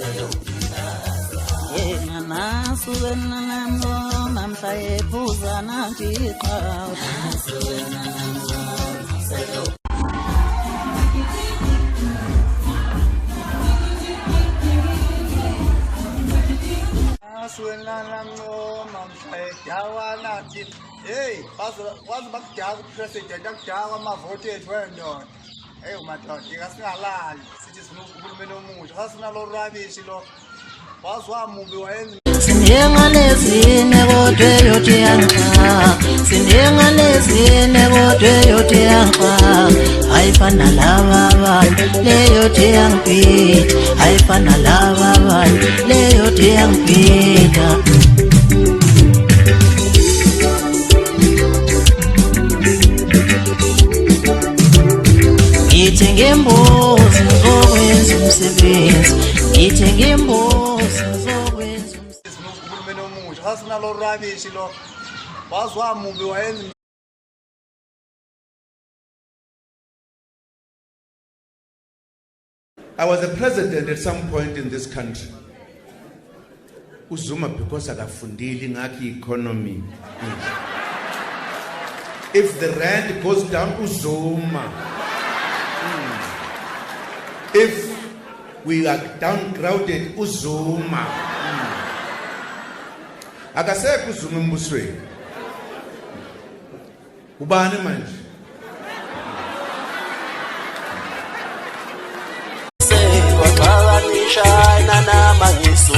Hey, what's back down president down my voted when done? Hey, my God, you ask me a lot. It is no much. Has not rubbish. What's one movie? Sinenga lezine kodwe yote yanqa Sinenga lezine kodwe yote yanqa Haifana lava abantu leyote yangipita Haifana lava abantu leyote yangipita Ngithenge imbuzi ngizokwenza umsebenzi Ngithenge imbuzi ngizokwenza Hasna lo rubbish lo wazwa movie waenzi I was a president at some point in this country. Uzuma because akafundile ngakho economy. If the rand goes down Uzuma. If we are downgraded Uzuma. Akasekho Uzuma embusweni. Ubani manje? Shine na mangiso